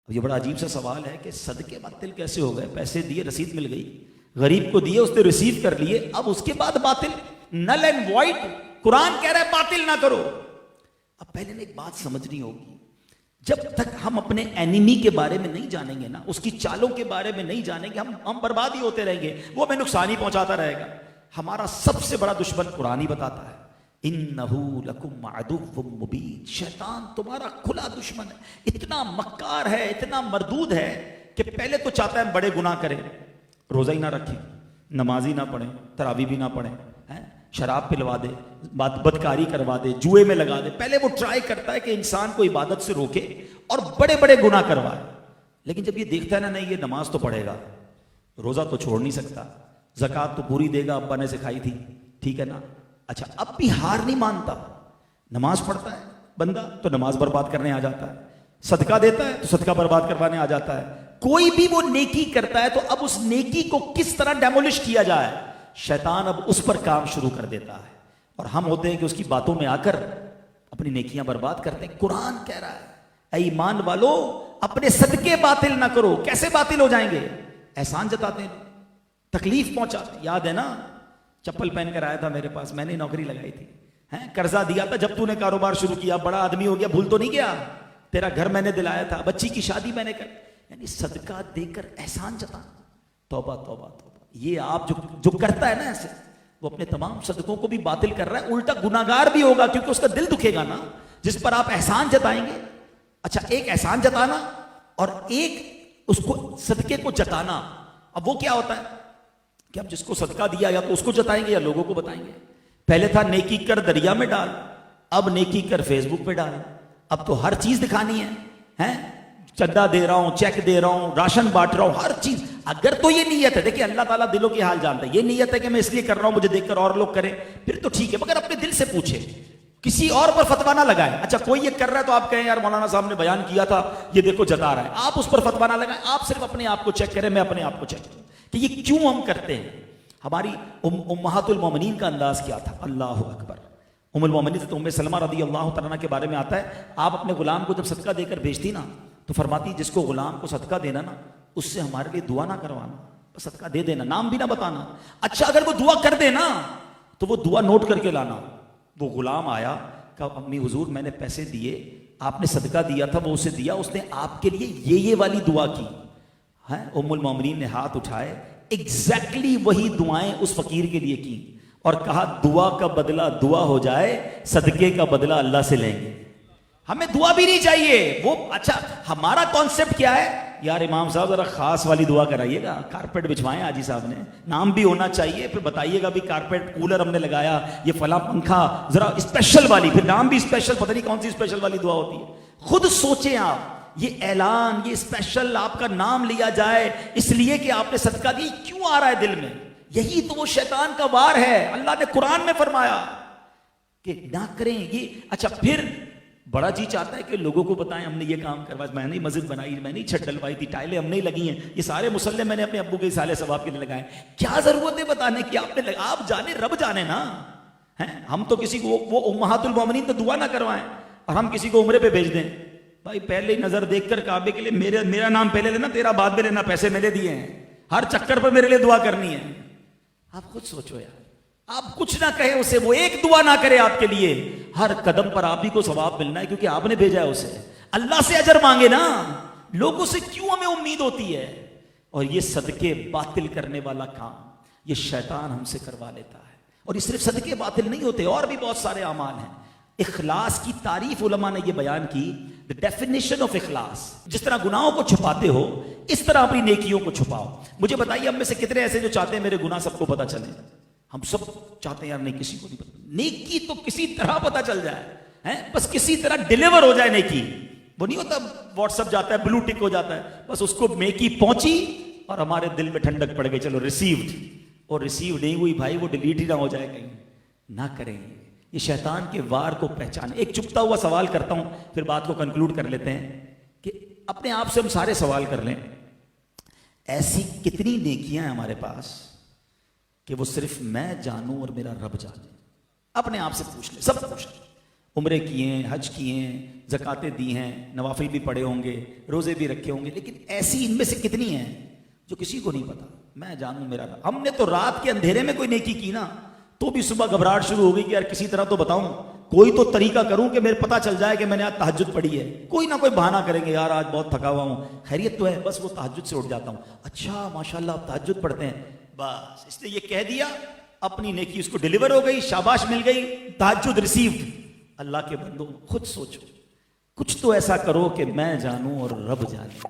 اب یہ بڑا عجیب سا سوال ہے کہ صدقے باطل کیسے ہو گئے؟ پیسے دیے، رسید مل گئی، غریب کو دیے، اس نے ریسیو کر لیے، اب اس کے بعد باطل، نل اینڈ وائڈ۔ قرآن کہہ رہا ہے باطل نہ کرو۔ اب پہلے نے ایک بات سمجھنی ہوگی، جب تک ہم اپنے اینیمی کے بارے میں نہیں جانیں گے نا، اس کی چالوں کے بارے میں نہیں جانیں گے، ہم برباد ہی ہوتے رہیں گے، وہ ہمیں نقصان ہی پہنچاتا رہے گا۔ ہمارا سب سے بڑا دشمن قرآن ہی بتاتا ہے، انہو لکم عدو مبین، شیطان تمہارا کھلا دشمن ہے، اتنا مکار ہے، اتنا مردود ہے کہ پہلے تو چاہتا ہے ہم بڑے گناہ کریں، روزہ ہی نہ رکھیں، نماز ہی نہ پڑھیں، تراویح بھی نہ پڑھیں، شراب پلوا دے، بدکاری کروا دے، جوئے میں لگا دے، پہلے وہ ٹرائی کرتا ہے کہ انسان کو عبادت سے روکے اور بڑے بڑے گناہ کروائے۔ لیکن جب یہ دیکھتا ہے نا، نہیں یہ نماز تو پڑھے گا، روزہ تو چھوڑ نہیں سکتا، زکوٰۃ تو پوری دے گا، ابا نے سکھائی تھی، ٹھیک ہے نا، اچھا اب بھی ہار نہیں مانتا، نماز پڑھتا ہے بندہ تو نماز برباد کرنے آ جاتا ہے، صدقہ دیتا ہے تو صدقہ برباد کروانے آ جاتا ہے، کوئی بھی وہ نیکی کرتا ہے تو اب اس نیکی کو کس طرح ڈیمولش کیا جائے، شیطان اب اس پر کام شروع کر دیتا ہے، اور ہم ہوتے ہیں کہ اس کی باتوں میں آ کر اپنی نیکیاں برباد کرتے ہیں۔ قرآن کہہ رہا ہے اے ایمان والو اپنے صدقے باطل نہ کرو۔ کیسے باطل ہو جائیں گے؟ احسان جتاتے ہیں، تکلیف پہنچاتے ہیں۔ یاد ہے نا، چپل پہن کر آیا تھا میرے پاس، میں نے نوکری لگائی تھی، قرضہ دیا تھا، جب تو نے کاروبار شروع کیا بڑا آدمی ہو گیا، بھول تو نہیں گیا، تیرا گھر میں نے دلایا تھا، بچی کی شادی میں نے کر، یعنی صدقہ دے کر احسان جتانا۔ توبہ توبہ توبہ، یہ آپ جو کرتا ہے نا ایسے، وہ اپنے تمام صدقوں کو بھی باطل کر رہا ہے، الٹا گناہگار بھی ہوگا، کیونکہ اس کا دل دکھے گا نا جس پر آپ احسان جتائیں گے۔ اچھا، ایک احسان جتانا اور ایک اس کو صدقے کو جتانا، اب وہ کیا ہوتا ہے کہ اب جس کو صدقہ دیا یا تو اس کو جتائیں گے یا لوگوں کو بتائیں گے۔ پہلے تھا نیکی کر دریا میں ڈال، اب نیکی کر فیس بک پہ ڈال، اب تو ہر چیز دکھانی ہے، چندہ دے رہا ہوں، چیک دے رہا ہوں، راشن بانٹ رہا ہوں، ہر چیز۔ اگر تو یہ نیت ہے، دیکھیں اللہ تعالیٰ دلوں کی حال جانتا ہے، یہ نیت ہے کہ میں اس لیے کر رہا ہوں مجھے دیکھ کر اور لوگ کریں، پھر تو ٹھیک ہے، مگر اپنے دل سے پوچھے، کسی اور پر فتوا نہ لگائے۔ اچھا کوئی یہ کر رہا ہے تو آپ کہیں یار مولانا صاحب نے بیان کیا تھا، یہ دیکھو جتا رہا ہے، آپ اس پر فتوا نہ لگائیں، آپ صرف اپنے آپ کو چیک کریں، میں اپنے آپ کو چیک کروں کہ یہ کیوں ہم کرتے ہیں۔ ہماری امہات المومنین کا انداز کیا تھا؟ اللہ اکبر۔ ام المومنین سے ام سلمہ رضی اللہ تعالیٰ کے بارے میں آتا ہے، آپ اپنے غلام کو جب صدقہ دے کر بھیجتی نا تو فرماتی جس کو غلام کو صدقہ دینا نا اس سے ہمارے لیے دعا نہ کروانا، بس صدقہ دے دینا، نام بھی نہ بتانا۔ اچھا اگر وہ دعا کر دے نا تو وہ دعا نوٹ کر کے لانا۔ وہ غلام آیا، کہا امی حضور میں نے پیسے دیے، آپ نے صدقہ دیا تھا، وہ اسے دیا، اس نے آپ کے لیے یہ والی دعا کی ہے۔ ام المومنین نے ہاتھ اٹھائے، ایگزیکٹلی وہی دعائیں اس فقیر کے لیے کی، اور کہا دعا کا بدلہ دعا ہو جائے، صدقے کا بدلہ اللہ سے لیں گے۔ ہمیں دعا بھی نہیں چاہیے وہ۔ اچھا ہمارا کانسیپٹ کیا ہے؟ یار امام صاحب ذرا خاص والی دعا کرائیے گا، کارپیٹ بچھوائیں حاجی صاحب نے، نام بھی ہونا چاہیے، پھر بتائیے گا بھی کارپیٹ کولر ہم نے لگایا، یہ فلاں پنکھا، ذرا اسپیشل والی، پھر نام بھی اسپیشل، پتہ نہیں کون سی اسپیشل والی دعا ہوتی ہے۔ خود سوچیں آپ، یہ اعلان، یہ اسپیشل آپ کا نام لیا جائے اس لیے کہ آپ نے صدقہ دی، کیوں آ رہا ہے دل میں؟ یہی تو وہ شیطان کا وار ہے۔ اللہ نے قرآن میں فرمایا کہ نہ کریں یہ۔ اچھا پھر بڑا جی چاہتا ہے کہ لوگوں کو بتائیں ہم نے یہ کام کروایا، میں نے مسجد بنائی، میں نے چھت ڈلوائی تھی، ٹائلیں ہم نے لگی ہیں، یہ سارے مصلے میں نے اپنے ابو کے سالے ثواب کے لیے لگائے۔ کیا ضرورت ہے بتانے کی؟ آپ نے آپ جانے، رب جانے نا۔ ہم تو کسی کو وہ امہات المومنین تو دعا نہ کروائیں اور ہم کسی کو عمرے پہ بھیج دیں۔ بھائی پہلے نظر دیکھ کر کعبے کے لیے میرا نام پہلے لینا، تیرا بعد میں لینا، پیسے میں نے دیے ہیں، ہر چکر پر میرے لیے دعا کرنی ہے۔ آپ خود سوچو یار، آپ کچھ نہ کہیں اسے، وہ ایک دعا نہ کرے آپ کے لیے، ہر قدم پر آپ ہی کو ثواب ملنا ہے کیونکہ آپ نے بھیجا ہے اسے۔ اللہ سے اجر مانگے نا، لوگوں سے کیوں ہمیں امید ہوتی ہے؟ اور یہ صدقے باطل کرنے والا کام یہ شیطان ہم سے کروا لیتا ہے۔ اور یہ صرف صدقے باطل نہیں ہوتے، اور بھی بہت سارے اعمال ہیں۔ اخلاص کی تعریف علماء نے یہ بیان کی، the definition of اخلاص، جس طرح گناہوں کو چھپاتے ہو اس طرح اپنی نیکیوں کو چھپاؤ۔ مجھے بتائیے ہم میں سے کتنے ایسے جو چاہتے ہیں میرے گناہ سب کو پتہ چلے؟ ہم سب چاہتے ہیں یار نہیں کسی کو نہیں پتہ، نیکی تو کسی طرح پتہ چل جائے، بس کسی طرح ڈیلیور ہو جائے نیکی۔ وہ نہیں ہوتا واٹس ایپ جاتا ہے بلو ٹک ہو جاتا ہے، بس اس کو نیکی پہنچی اور ہمارے دل میں ٹھنڈک پڑ گئی، چلو ریسیوڈ، اور ریسیو نہیں ہوئی بھائی وہ ڈیلیٹ ہی نہ ہو جائے کہیں۔ نہ کریں یہ شیطان کے وار کو پہچانے۔ ایک چپتا ہوا سوال کرتا ہوں پھر بات کو کنکلوڈ کر لیتے ہیں کہ اپنے آپ سے ہم سارے سوال کر لیں، ایسی کتنی نیکیاں ہیں ہمارے پاس کہ وہ صرف میں جانوں اور میرا رب جانے؟ اپنے آپ سے پوچھ لیں، سب پوچھ لیں، عمرے کیے ہیں، حج کیے ہیں، زکاتیں دی ہیں, نوافل بھی پڑھے ہوں گے, روزے بھی رکھے ہوں گے, لیکن ایسی ان میں سے کتنی ہیں جو کسی کو نہیں پتا. میں جانوں میرا رب. ہم نے تو رات کے اندھیرے میں کوئی نیکی کی نا تو بھی صبح گھبراہٹ شروع ہو گئی کہ یار کسی طرح تو بتاؤں, کوئی تو طریقہ کروں کہ میرے پتہ چل جائے کہ میں نے آج تہجد پڑھی ہے. کوئی نہ کوئی بہانہ کریں گے, یار آج بہت تھکا ہوا ہوں, خیریت تو ہے, بس وہ تہجد سے اٹھ جاتا ہوں. اچھا ماشاءاللہ آپ تہجد پڑھتے ہیں, بس اس نے یہ کہہ دیا, اپنی نیکی اس کو ڈیلیور ہو گئی, شاباش مل گئی, تہجد ریسیوڈ. اللہ کے بندوں خود سوچو, کچھ تو ایسا کرو کہ میں جانوں اور رب جانے.